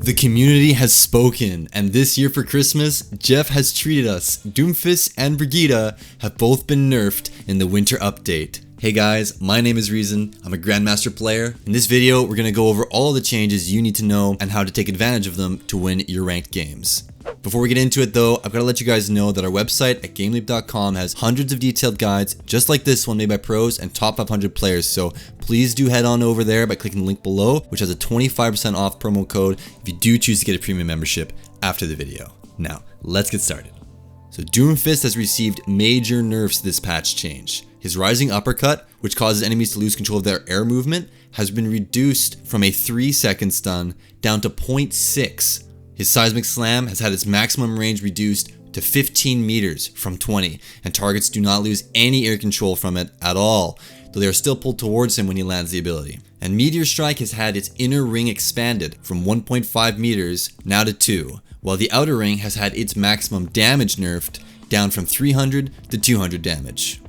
The community has spoken, and this year for Christmas, Jeff has treated us. Doomfist and Brigitte have both been nerfed in the winter update. Hey guys, my name is Reason, I'm a Grandmaster player. In this video, we're going to go over all the changes you need to know and how to take advantage of them to win your ranked games. Before we get into it though, I've got to let you guys know that our website at GameLeap.com has hundreds of detailed guides just like this one made by pros and top 500 players, so please do head on over there by clicking the link below, which has a 25% off promo code if you do choose to get a premium membership after the video. Now, let's get started. So Doomfist has received major nerfs this patch change. His rising uppercut, which causes enemies to lose control of their air movement, has been reduced from a 3-second stun down to 0.6. His seismic slam has had its maximum range reduced to 15 meters from 20, and targets do not lose any air control from it at all, though they are still pulled towards him when he lands the ability. And Meteor Strike has had its inner ring expanded from 1.5 meters now to 2, while the outer ring has had its maximum damage nerfed down from 300 to 200 damage.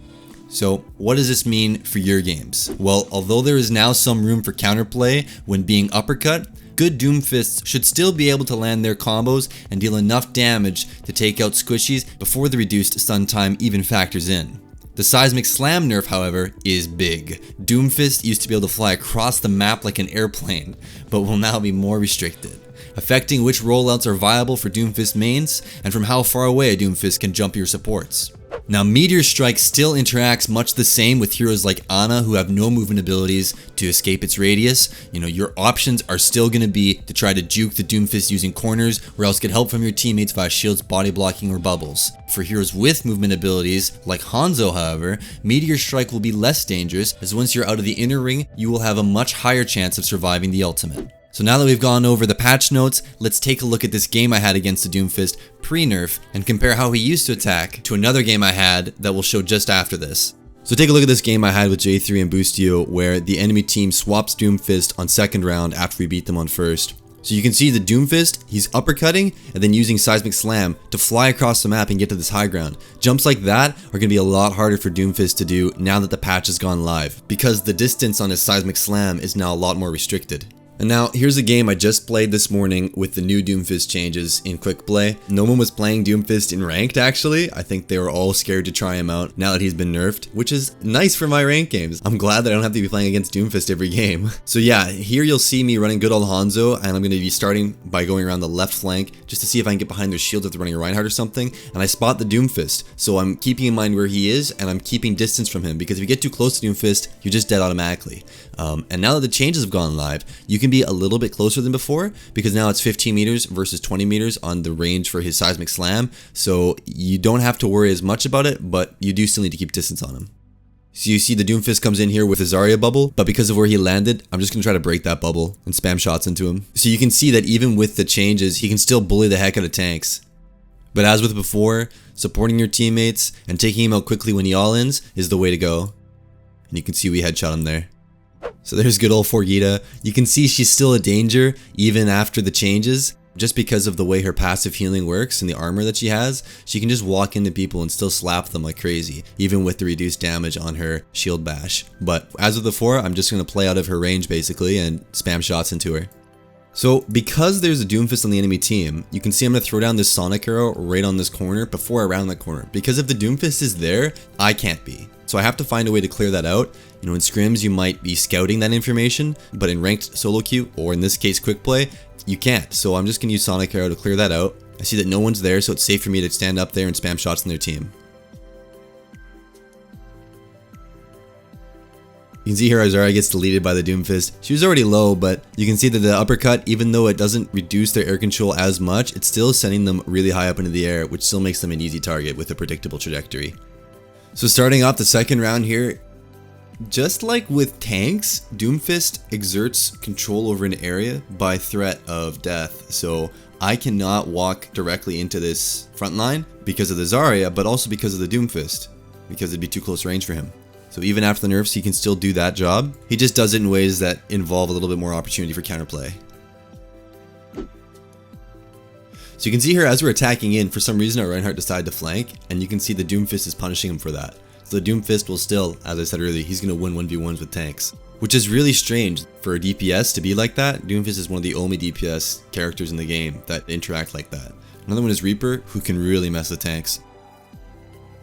So what does this mean for your games? Well, although there is now some room for counterplay when being uppercut, good Doomfists should still be able to land their combos and deal enough damage to take out squishies before the reduced stun time even factors in. The seismic slam nerf, however, is big. Doomfist used to be able to fly across the map like an airplane, but will now be more restricted, affecting which rollouts are viable for Doomfist mains and from how far away a Doomfist can jump your supports. Now, Meteor Strike still interacts much the same with heroes like Ana who have no movement abilities to escape its radius. Your options are still going to be to try to juke the Doomfist using corners or else get help from your teammates via shields, body blocking, or bubbles. For heroes with movement abilities like Hanzo, however, Meteor Strike will be less dangerous as once you're out of the inner ring, you will have a much higher chance of surviving the ultimate. So now that we've gone over the patch notes, let's take a look at this game I had against the Doomfist pre-nerf and compare how he used to attack to another game I had that will show just after this. So take a look at this game I had with J3 and Boostio where the enemy team swaps Doomfist on second round after we beat them on first. So you can see the Doomfist, he's uppercutting and then using Seismic Slam to fly across the map and get to this high ground. Jumps like that are going to be a lot harder for Doomfist to do now that the patch has gone live, because the distance on his Seismic Slam is now a lot more restricted. And now, here's a game I just played this morning with the new Doomfist changes in quick play. No one was playing Doomfist in ranked actually. I think they were all scared to try him out now that he's been nerfed, which is nice for my ranked games. I'm glad that I don't have to be playing against Doomfist every game. So yeah, here you'll see me running good old Hanzo, and I'm going to be starting by going around the left flank just to see if I can get behind their shield if they're running a Reinhardt or something. And I spot the Doomfist, so I'm keeping in mind where he is and I'm keeping distance from him, because if you get too close to Doomfist, you're just dead automatically. And now that the changes have gone live, you can be a little bit closer than before, because now it's 15 meters versus 20 meters on the range for his seismic slam, so you don't have to worry as much about it, but you do still need to keep distance on him. So you see the Doomfist comes in here with his Zarya bubble, but because of where he landed, I'm just going to try to break that bubble and spam shots into him. So you can see that even with the changes, he can still bully the heck out of tanks. But as with before, supporting your teammates and taking him out quickly when he all-ins is the way to go. And you can see we headshot him there. So there's good old Forgita. You can see she's still a danger even after the changes. Just because of the way her passive healing works and the armor that she has, she can just walk into people and still slap them like crazy, even with the reduced damage on her shield bash. But as of before, I'm just going to play out of her range basically and spam shots into her. So because there's a Doomfist on the enemy team, you can see I'm going to throw down this Sonic arrow right on this corner before I round that corner. Because if the Doomfist is there, I can't be. So I have to find a way to clear that out. In scrims you might be scouting that information, but in ranked solo queue, or in this case quick play, you can't. So I'm just going to use Sonic Arrow to clear that out. I see that no one's there, so it's safe for me to stand up there and spam shots on their team. You can see here Zarya gets deleted by the Doomfist. She was already low, but you can see that the uppercut, even though it doesn't reduce their air control as much, it's still sending them really high up into the air, which still makes them an easy target with a predictable trajectory. So starting off the second round here, just like with tanks, Doomfist exerts control over an area by threat of death. So I cannot walk directly into this front line because of the Zarya, but also because of the Doomfist, because it'd be too close range for him. So even after the nerfs, he can still do that job. He just does it in ways that involve a little bit more opportunity for counterplay. So you can see here as we're attacking in, for some reason our Reinhardt decided to flank, and you can see the Doomfist is punishing him for that. So the Doomfist will still, as I said earlier, he's going to win 1v1s with tanks. Which is really strange for a DPS to be like that. Doomfist is one of the only DPS characters in the game that interact like that. Another one is Reaper, who can really mess with tanks.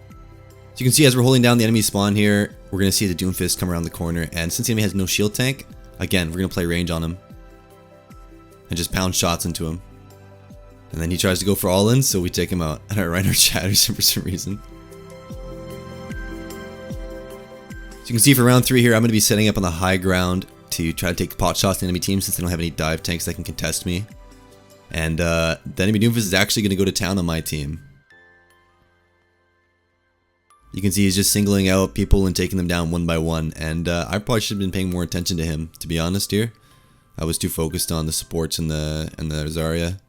So you can see as we're holding down the enemy spawn here, we're going to see the Doomfist come around the corner. And since the enemy has no shield tank, again, we're going to play range on him. And just pound shots into him. And then he tries to go for all in, so we take him out. And our Reiner shatters him for some reason. So you can see for round 3 here, I'm going to be setting up on the high ground to try to take pot shots to the enemy team since they don't have any dive tanks that can contest me. And the enemy Doomfist is actually going to go to town on my team. You can see he's just singling out people and taking them down one by one. And I probably should have been paying more attention to him, to be honest here. I was too focused on the supports and the Zarya.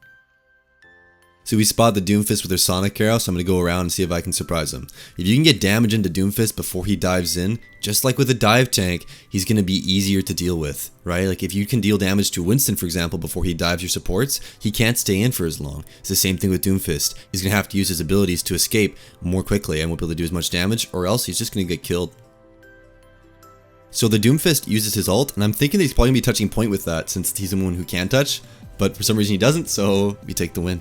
So we spot the Doomfist with their Sonic Arrow, so I'm going to go around and see if I can surprise him. If you can get damage into Doomfist before he dives in, just like with a dive tank, he's going to be easier to deal with, right? Like if you can deal damage to Winston, for example, before he dives your supports, he can't stay in for as long. It's the same thing with Doomfist. He's going to have to use his abilities to escape more quickly and won't be able to do as much damage, or else he's just going to get killed. So the Doomfist uses his ult, and I'm thinking that he's probably going to be touching point with that since he's the one who can touch, but for some reason he doesn't, so we take the win.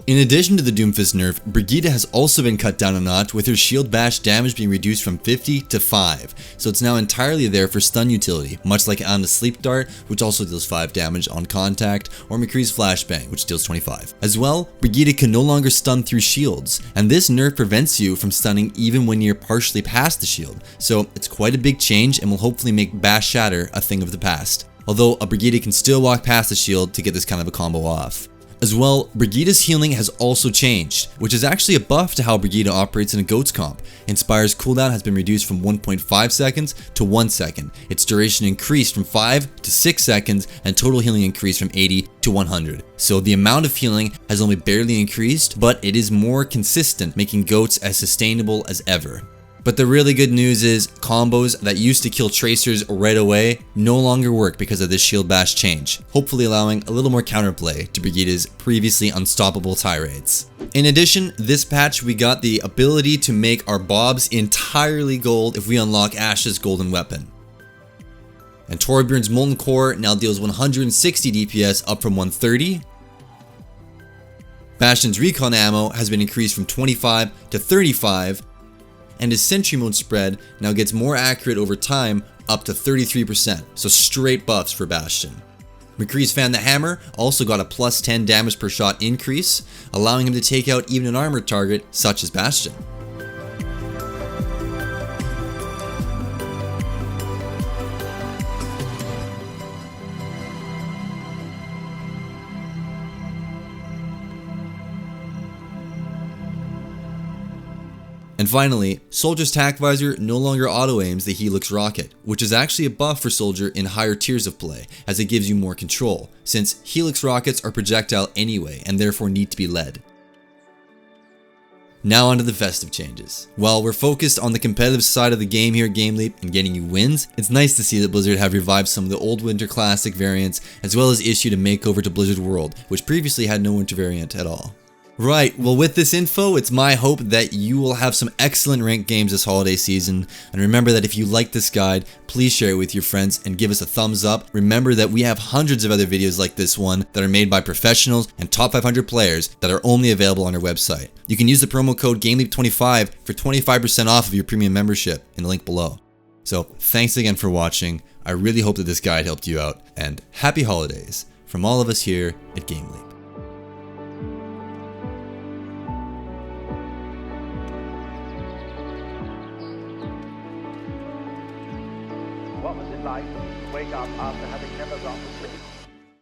In addition to the Doomfist nerf, Brigitte has also been cut down a notch with her shield bash damage being reduced from 50 to 5, so it's now entirely there for stun utility, much like Anna's sleep dart, which also deals 5 damage on contact, or McCree's flashbang, which deals 25. As well, Brigitte can no longer stun through shields, and this nerf prevents you from stunning even when you're partially past the shield, so it's quite a big change and will hopefully make bash shatter a thing of the past. Although a Brigitte can still walk past the shield to get this kind of a combo off. As well, Brigitte's healing has also changed, which is actually a buff to how Brigitte operates in a GOATS comp. Inspire's cooldown has been reduced from 1.5 seconds to 1 second. Its duration increased from 5 to 6 seconds, and total healing increased from 80 to 100. So the amount of healing has only barely increased, but it is more consistent, making GOATS as sustainable as ever. But the really good news is, combos that used to kill tracers right away no longer work because of this shield bash change, hopefully allowing a little more counterplay to Brigitte's previously unstoppable tirades. In addition, this patch we got the ability to make our bobs entirely gold if we unlock Ashe's golden weapon. And Torbjorn's Molten Core now deals 160 DPS up from 130. Bastion's recon ammo has been increased from 25 to 35. And his Sentry Mode spread now gets more accurate over time, up to 33%, so straight buffs for Bastion. McCree's Fan the Hammer also got a plus 10 damage per shot increase, allowing him to take out even an armored target such as Bastion. And finally, Soldier's Tac Visor no longer auto-aims the Helix rocket, which is actually a buff for Soldier in higher tiers of play, as it gives you more control, since Helix rockets are projectile anyway and therefore need to be led. Now onto the festive changes. While we're focused on the competitive side of the game here at GameLeap and getting you wins, it's nice to see that Blizzard have revived some of the old Winter Classic variants, as well as issued a makeover to Blizzard World, which previously had no Winter variant at all. Right, well with this info, it's my hope that you will have some excellent ranked games this holiday season, and remember that if you like this guide, please share it with your friends and give us a thumbs up. Remember that we have hundreds of other videos like this one that are made by professionals and top 500 players that are only available on our website. You can use the promo code GameLeap25 for 25% off of your premium membership in the link below. So thanks again for watching, I really hope that this guide helped you out, and happy holidays from all of us here at GameLeap. What was it like to wake up after having never gone to sleep?